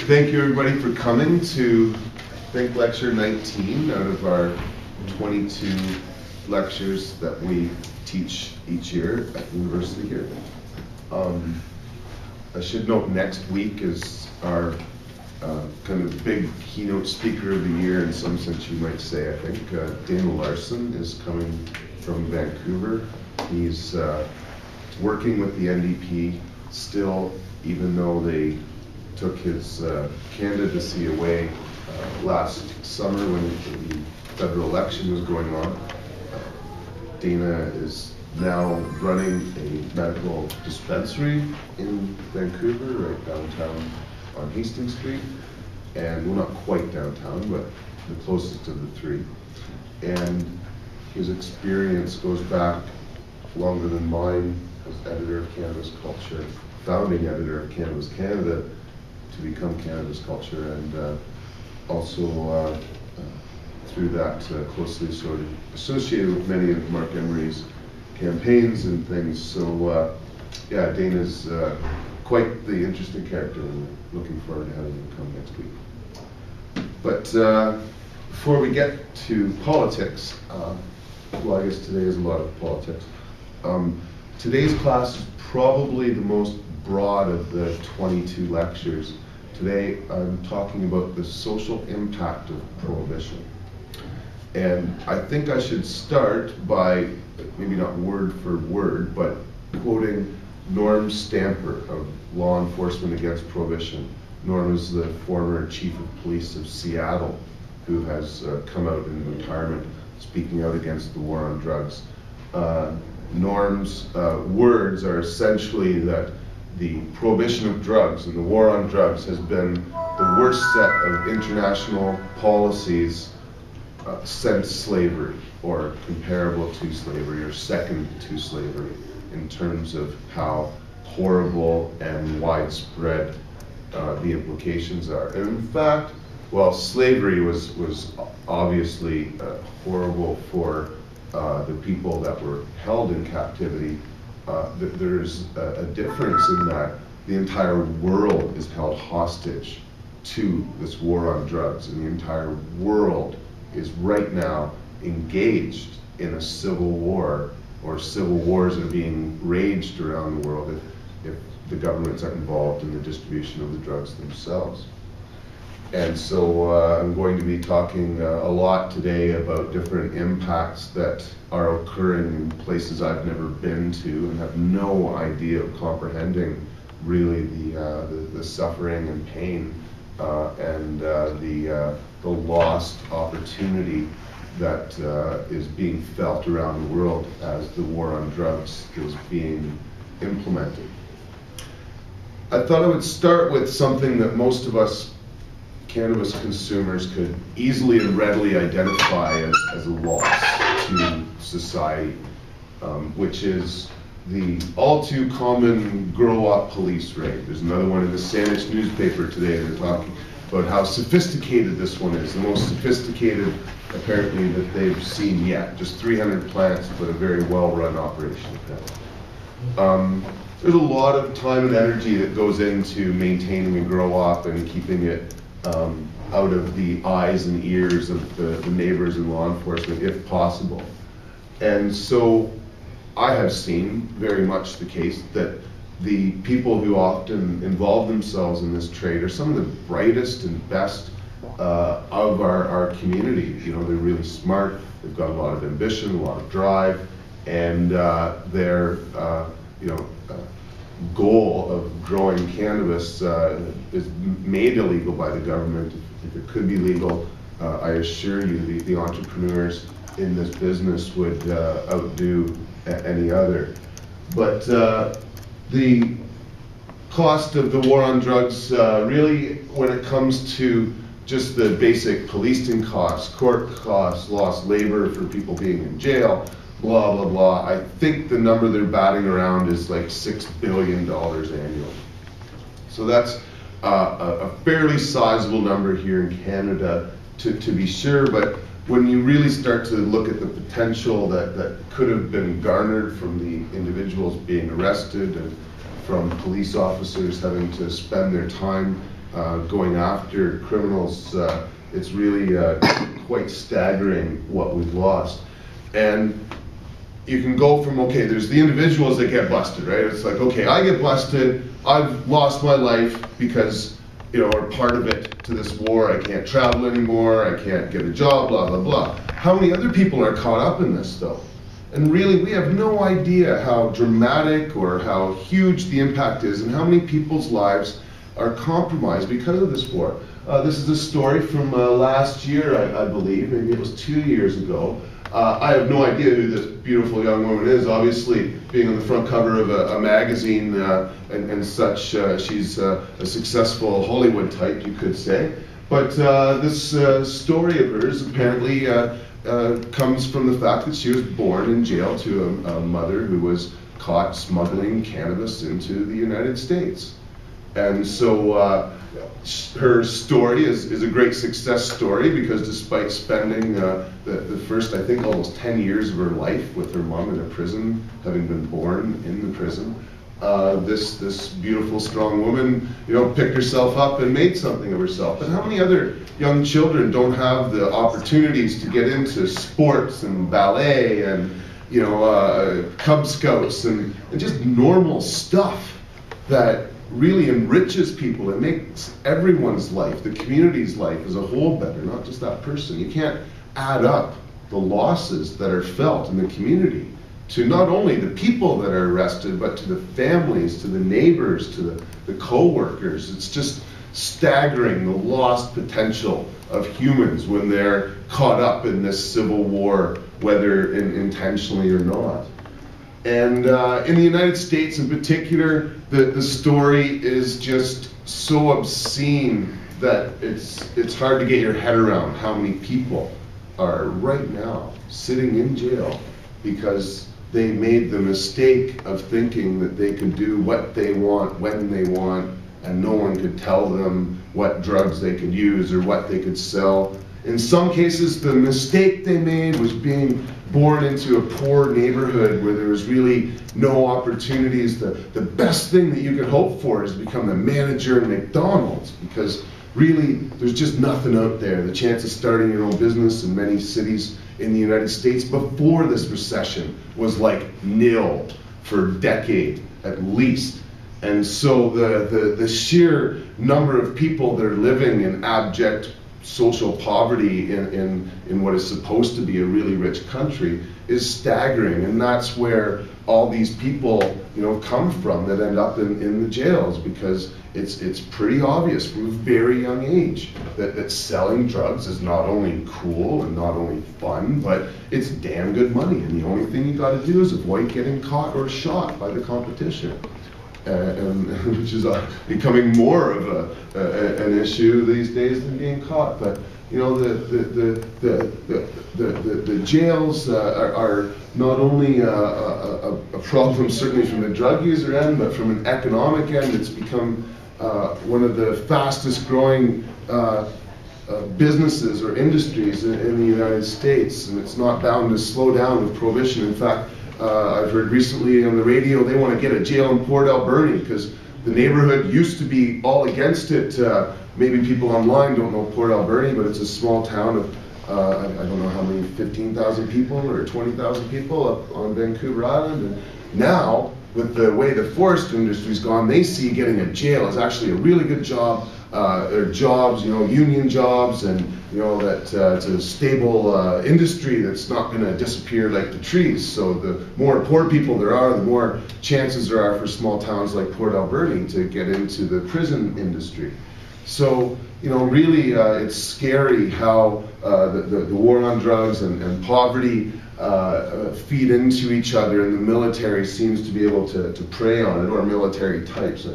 Thank you everybody for coming to, I think, lecture 19 out of our 22 lectures that we teach each year at the university here. I should note next week is our kind of big keynote speaker of the year, in some sense you might say. I think Dana Larson is coming from Vancouver. He's working with the NDP still, even though they took his candidacy away last summer when the federal election was going on. Dana is now running a medical dispensary in Vancouver, right downtown on Hastings Street, and well, not quite downtown, but the closest of the three. And his experience goes back longer than mine as editor of Cannabis Culture, founding editor of Cannabis Canada, to become Cannabis Culture, and also through that closely sort of associated with many of Mark Emery's campaigns and things. So yeah, Dana's quite the interesting character, and we're looking forward to having him come next week. But before we get to politics, well, I guess today is a lot of politics. Today's class is probably the most broad of the 22 lectures. Today I'm talking about the social impact of prohibition. And I think I should start by, maybe not word for word, but quoting Norm Stamper of Law Enforcement Against Prohibition. Norm is the former chief of police of Seattle, who has come out in retirement speaking out against the war on drugs. Norm's words are essentially that the prohibition of drugs and the war on drugs has been the worst set of international policies since slavery, or comparable to slavery, or second to slavery, in terms of how horrible and widespread the implications are. And in fact, while slavery was obviously horrible for the people that were held in captivity, there's a difference in that the entire world is held hostage to this war on drugs, and the entire world is right now engaged in a civil war, or civil wars are being raged around the world if the governments are involved in the distribution of the drugs themselves. And so I'm going to be talking a lot today about different impacts that are occurring in places I've never been to and have no idea of comprehending really the suffering and pain and the lost opportunity that is being felt around the world as the war on drugs is being implemented. I thought I would start with something that most of us cannabis consumers could easily and readily identify as a loss to society, which is the all too common grow-up police raid. There's another one in the Saanich newspaper today. They're talking about how sophisticated this one is, the most sophisticated apparently that they've seen yet. Just 300 plants, but a very well-run operation. There's a lot of time and energy that goes into maintaining a grow-up and keeping it out of the eyes and ears of the neighbors and law enforcement, if possible. And so I have seen very much the case that the people who often involve themselves in this trade are some of the brightest and best of our community. You know, they're really smart, they've got a lot of ambition, a lot of drive, and their goal of growing cannabis is made illegal by the government. If it could be legal, I assure you the entrepreneurs in this business would outdo any other. But the cost of the war on drugs, really, when it comes to just the basic policing costs, court costs, lost labor for people being in jail, blah, blah, blah. I think the number they're batting around is like $6 billion annually. So that's a fairly sizable number here in Canada, to be sure, but when you really start to look at the potential that could have been garnered from the individuals being arrested and from police officers having to spend their time going after criminals, it's really quite staggering what we've lost. And you can go from, okay, there's the individuals that get busted, right? It's like, okay, I get busted, I've lost my life because, or part of it to this war, I can't travel anymore, I can't get a job, blah, blah, blah. How many other people are caught up in this, though? And really, we have no idea how dramatic or how huge the impact is and how many people's lives are compromised because of this war. This is a story from last year, I believe, maybe it was 2 years ago. I have no idea who this beautiful young woman is. Obviously, being on the front cover of a magazine and such, she's a successful Hollywood type, you could say. But this story of hers apparently comes from the fact that she was born in jail to a mother who was caught smuggling cannabis into the United States. And so her story is a great success story because despite spending the first, I think, almost 10 years of her life with her mom in a prison, having been born in the prison, this beautiful, strong woman, picked herself up and made something of herself. But how many other young children don't have the opportunities to get into sports and ballet and, Cub Scouts and just normal stuff that really enriches people and makes everyone's life, the community's life as a whole better, not just that person. You can't add up the losses that are felt in the community to not only the people that are arrested, but to the families, to the neighbors, to the co-workers. It's just staggering, the lost potential of humans when they're caught up in this civil war, whether intentionally or not. And in the United States in particular, the story is just so obscene that it's hard to get your head around how many people are right now sitting in jail because they made the mistake of thinking that they could do what they want, when they want, and no one could tell them what drugs they could use or what they could sell. In some cases, the mistake they made was being born into a poor neighborhood where there was really no opportunities. The best thing that you could hope for is to become the manager in McDonald's, because really there's just nothing out there. The chance of starting your own business in many cities in the United States before this recession was like nil for a decade at least. And so the sheer number of people that are living in abject social poverty in what is supposed to be a really rich country is staggering, and that's where all these people come from that end up in the jails, because it's pretty obvious from a very young age that selling drugs is not only cool and not only fun, but it's damn good money, and the only thing you got to do is avoid getting caught or shot by the competition. Which is becoming more of an issue these days than being caught. But the jails are not only a problem certainly from the drug user end, but from an economic end, it's become one of the fastest growing businesses or industries in the United States, and it's not bound to slow down with prohibition. In fact, I've heard recently on the radio they want to get a jail in Port Alberni because the neighborhood used to be all against it. Maybe people online don't know Port Alberni, but it's a small town of, I don't know how many, 15,000 people or 20,000 people up on Vancouver Island. And now, with the way the forest industry's gone, they see getting a jail is actually a really good job. Or jobs, union jobs, and that it's a stable industry that's not going to disappear like the trees. So the more poor people there are, the more chances there are for small towns like Port Alberni to get into the prison industry. So really, it's scary how the war on drugs and poverty feed into each other, and the military seems to be able to prey on it, or military types.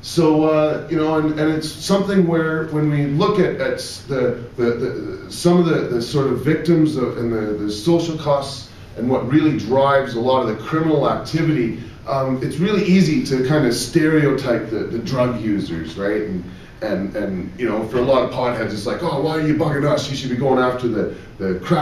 So and it's something where when we look at some of the sort of victims and the social costs and what really drives a lot of the criminal activity, it's really easy to kind of stereotype the drug users, right? And for a lot of potheads, it's like, oh, why are you bugging us? You should be going after the crack